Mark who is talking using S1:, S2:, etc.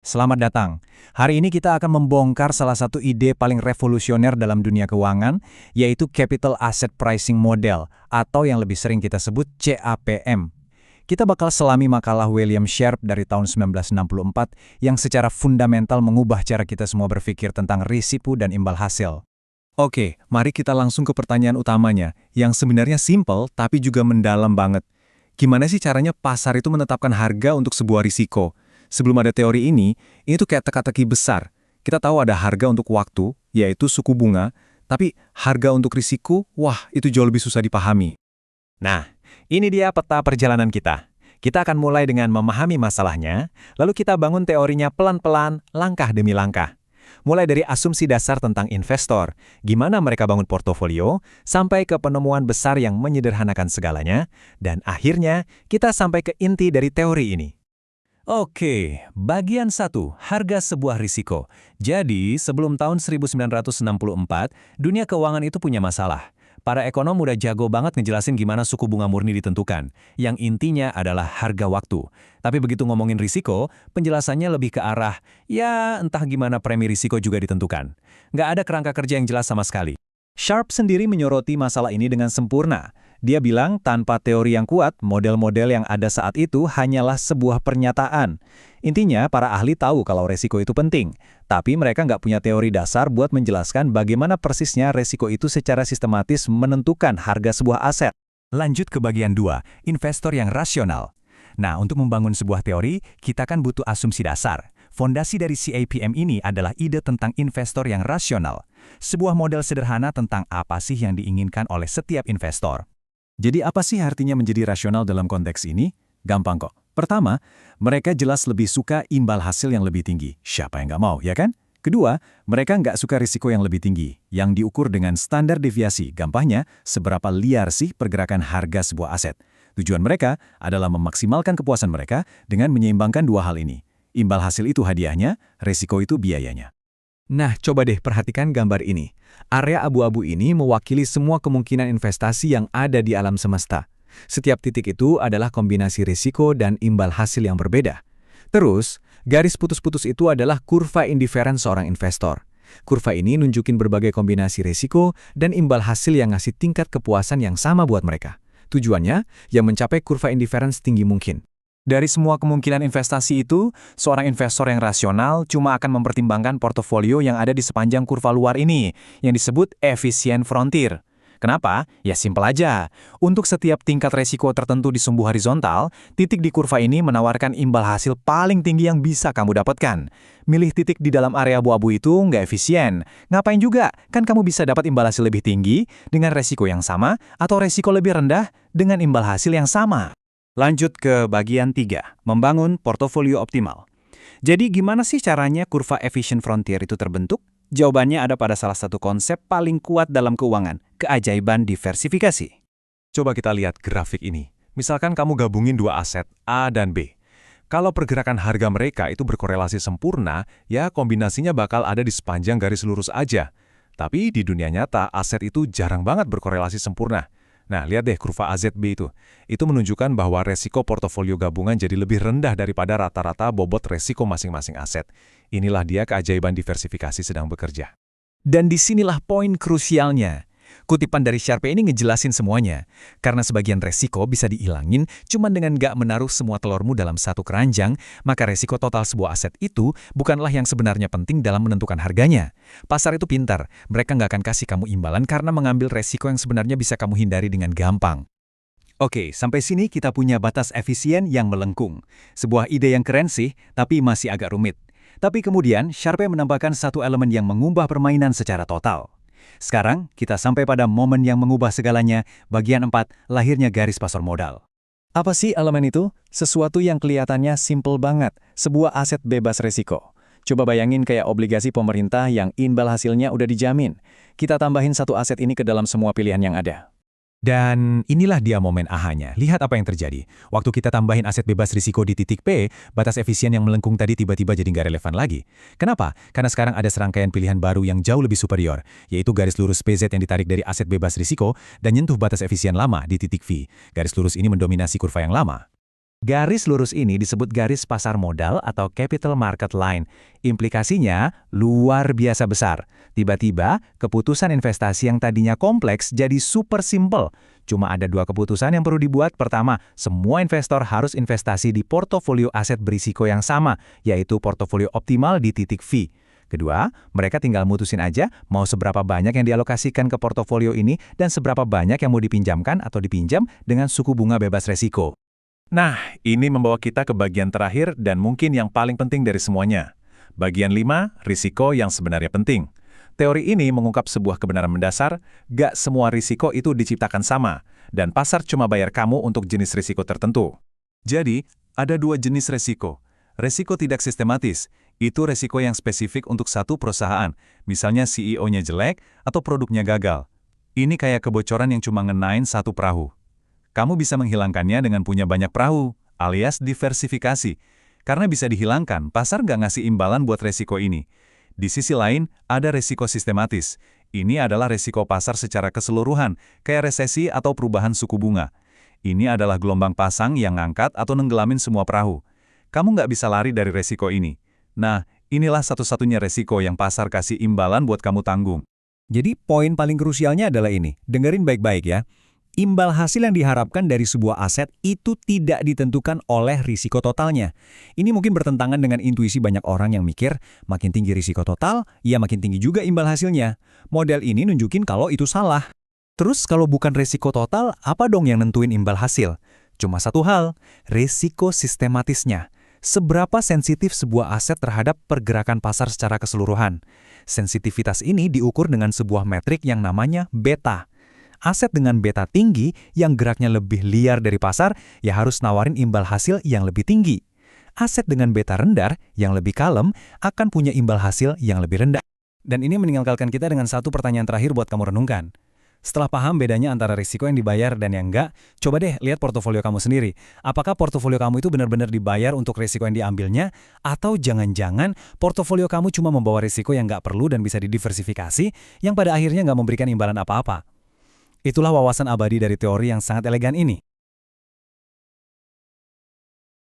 S1: Selamat datang. Hari ini kita akan membongkar salah satu ide paling revolusioner dalam dunia keuangan, yaitu Capital Asset Pricing Model, atau yang lebih sering kita sebut CAPM. Kita bakal selami makalah William Sharpe dari tahun 1964 yang secara fundamental mengubah cara kita semua berpikir tentang risiko dan imbal hasil. Oke, mari kita langsung ke pertanyaan utamanya, yang sebenarnya simpel tapi juga mendalam banget. Gimana sih caranya pasar itu menetapkan harga untuk sebuah risiko? Sebelum ada teori ini tuh kayak teka-teki besar. Kita tahu ada harga untuk waktu, yaitu suku bunga, tapi harga untuk risiko, wah itu jauh lebih susah dipahami. Nah, ini dia peta perjalanan kita. Kita akan mulai dengan memahami masalahnya, lalu kita bangun teorinya pelan-pelan, langkah demi langkah. Mulai dari asumsi dasar tentang investor, gimana mereka bangun portofolio, sampai ke penemuan besar yang menyederhanakan segalanya, dan akhirnya kita sampai ke inti dari teori ini. Oke, bagian 1, harga sebuah risiko. Jadi, sebelum tahun 1964, dunia keuangan itu punya masalah. Para ekonom udah jago banget ngejelasin gimana suku bunga murni ditentukan, yang intinya adalah harga waktu. Tapi begitu ngomongin risiko, penjelasannya lebih ke arah, ya entah gimana premi risiko juga ditentukan. Nggak ada kerangka kerja yang jelas sama sekali. Sharpe sendiri menyoroti masalah ini dengan sempurna. Dia bilang tanpa teori yang kuat, model-model yang ada saat itu hanyalah sebuah pernyataan. Intinya, para ahli tahu kalau resiko itu penting, tapi mereka nggak punya teori dasar buat menjelaskan bagaimana persisnya resiko itu secara sistematis menentukan harga sebuah aset. Lanjut ke bagian 2, investor yang rasional. Nah, untuk membangun sebuah teori, kita kan butuh asumsi dasar. Fondasi dari CAPM ini adalah ide tentang investor yang rasional. Sebuah model sederhana tentang apa sih yang diinginkan oleh setiap investor. Jadi apa sih artinya menjadi rasional dalam konteks ini? Gampang kok. Pertama, mereka jelas lebih suka imbal hasil yang lebih tinggi. Siapa yang nggak mau, ya kan? Kedua, mereka nggak suka risiko yang lebih tinggi, yang diukur dengan standar deviasi. Gampangnya, seberapa liar sih pergerakan harga sebuah aset. Tujuan mereka adalah memaksimalkan kepuasan mereka dengan menyeimbangkan dua hal ini. Imbal hasil itu hadiahnya, risiko itu biayanya. Nah, coba deh perhatikan gambar ini. Area abu-abu ini mewakili semua kemungkinan investasi yang ada di alam semesta. Setiap titik itu adalah kombinasi risiko dan imbal hasil yang berbeda. Terus, garis putus-putus itu adalah kurva indifference seorang investor. Kurva ini nunjukin berbagai kombinasi risiko dan imbal hasil yang ngasih tingkat kepuasan yang sama buat mereka. Tujuannya, yang mencapai kurva indifference tinggi mungkin. Dari semua kemungkinan investasi itu, seorang investor yang rasional cuma akan mempertimbangkan portofolio yang ada di sepanjang kurva luar ini, yang disebut efisien frontier. Kenapa? Ya simpel aja. Untuk setiap tingkat resiko tertentu di sumbu horizontal, titik di kurva ini menawarkan imbal hasil paling tinggi yang bisa kamu dapatkan. Milih titik di dalam area abu-abu itu nggak efisien. Ngapain juga? Kan kamu bisa dapat imbal hasil lebih tinggi dengan resiko yang sama, atau resiko lebih rendah dengan imbal hasil yang sama. Lanjut ke bagian 3, membangun portofolio optimal. Jadi gimana sih caranya kurva efficient frontier itu terbentuk? Jawabannya ada pada salah satu konsep paling kuat dalam keuangan, keajaiban diversifikasi. Coba kita lihat grafik ini. Misalkan kamu gabungin dua aset, A dan B. Kalau pergerakan harga mereka itu berkorelasi sempurna, ya kombinasinya bakal ada di sepanjang garis lurus aja. Tapi di dunia nyata, aset itu jarang banget berkorelasi sempurna. Nah, lihat deh kurva AZB itu. Itu menunjukkan bahwa resiko portofolio gabungan jadi lebih rendah daripada rata-rata bobot resiko masing-masing aset. Inilah dia keajaiban diversifikasi sedang bekerja. Dan disinilah poin krusialnya. Kutipan dari Sharpe ini ngejelasin semuanya. Karena sebagian resiko bisa diilangin cuma dengan nggak menaruh semua telurmu dalam satu keranjang, maka resiko total sebuah aset itu bukanlah yang sebenarnya penting dalam menentukan harganya. Pasar itu pintar, mereka nggak akan kasih kamu imbalan karena mengambil resiko yang sebenarnya bisa kamu hindari dengan gampang. Oke, sampai sini kita punya batas efisien yang melengkung. Sebuah ide yang keren sih, tapi masih agak rumit. Tapi kemudian Sharpe menambahkan satu elemen yang mengubah permainan secara total. Sekarang, kita sampai pada momen yang mengubah segalanya, bagian 4, lahirnya garis pasar modal. Apa sih elemen itu? Sesuatu yang kelihatannya simple banget, sebuah aset bebas risiko. Coba bayangin kayak obligasi pemerintah yang imbal hasilnya udah dijamin. Kita tambahin satu aset ini ke dalam semua pilihan yang ada. Dan inilah dia momen ahanya. Lihat apa yang terjadi. Waktu kita tambahin aset bebas risiko di titik P, batas efisien yang melengkung tadi tiba-tiba jadi nggak relevan lagi. Kenapa? Karena sekarang ada serangkaian pilihan baru yang jauh lebih superior, yaitu garis lurus PZ yang ditarik dari aset bebas risiko dan nyentuh batas efisien lama di titik V. Garis lurus ini mendominasi kurva yang lama. Garis lurus ini disebut garis pasar modal atau capital market line. Implikasinya luar biasa besar. Tiba-tiba, keputusan investasi yang tadinya kompleks jadi super simple. Cuma ada dua keputusan yang perlu dibuat. Pertama, semua investor harus investasi di portofolio aset berisiko yang sama, yaitu portofolio optimal di titik V. Kedua, mereka tinggal mutusin aja mau seberapa banyak yang dialokasikan ke portofolio ini dan seberapa banyak yang mau dipinjamkan atau dipinjam dengan suku bunga bebas resiko.
S2: Nah, ini membawa kita ke bagian terakhir dan mungkin yang paling penting dari semuanya. Bagian 5, risiko yang sebenarnya penting. Teori ini mengungkap sebuah kebenaran mendasar, gak semua risiko itu diciptakan sama, dan pasar cuma bayar kamu untuk jenis risiko tertentu.
S3: Jadi, ada dua jenis resiko. Resiko tidak sistematis, itu resiko yang spesifik untuk satu perusahaan, misalnya CEO-nya jelek atau produknya gagal. Ini kayak kebocoran yang cuma ngenain satu perahu. Kamu bisa menghilangkannya dengan punya banyak perahu, alias diversifikasi. Karena bisa dihilangkan, pasar nggak ngasih imbalan buat resiko ini. Di sisi lain, ada resiko sistematis. Ini adalah resiko pasar secara keseluruhan, kayak resesi atau perubahan suku bunga. Ini adalah gelombang pasang yang ngangkat atau nenggelamin semua perahu. Kamu nggak bisa lari dari resiko ini. Nah, inilah satu-satunya resiko yang pasar kasih imbalan buat kamu tanggung.
S1: Jadi poin paling krusialnya adalah ini. Dengerin baik-baik ya. Imbal hasil yang diharapkan dari sebuah aset itu tidak ditentukan oleh risiko totalnya. Ini mungkin bertentangan dengan intuisi banyak orang yang mikir, makin tinggi risiko total, ya makin tinggi juga imbal hasilnya. Model ini nunjukin kalau itu salah. Terus kalau bukan risiko total, apa dong yang nentuin imbal hasil? Cuma satu hal, risiko sistematisnya. Seberapa sensitif sebuah aset terhadap pergerakan pasar secara keseluruhan. Sensitivitas ini diukur dengan sebuah metrik yang namanya beta. Aset dengan beta tinggi yang geraknya lebih liar dari pasar, ya harus nawarin imbal hasil yang lebih tinggi. Aset dengan beta rendah yang lebih kalem akan punya imbal hasil yang lebih rendah. Dan ini meninggalkan kita dengan satu pertanyaan terakhir buat kamu renungkan. Setelah paham bedanya antara risiko yang dibayar dan yang enggak, coba deh lihat portofolio kamu sendiri. Apakah portofolio kamu itu benar-benar dibayar untuk risiko yang diambilnya? Atau jangan-jangan portofolio kamu cuma membawa risiko yang nggak perlu dan bisa didiversifikasi, yang pada akhirnya nggak memberikan imbalan apa-apa? Itulah wawasan abadi dari teori yang sangat elegan ini.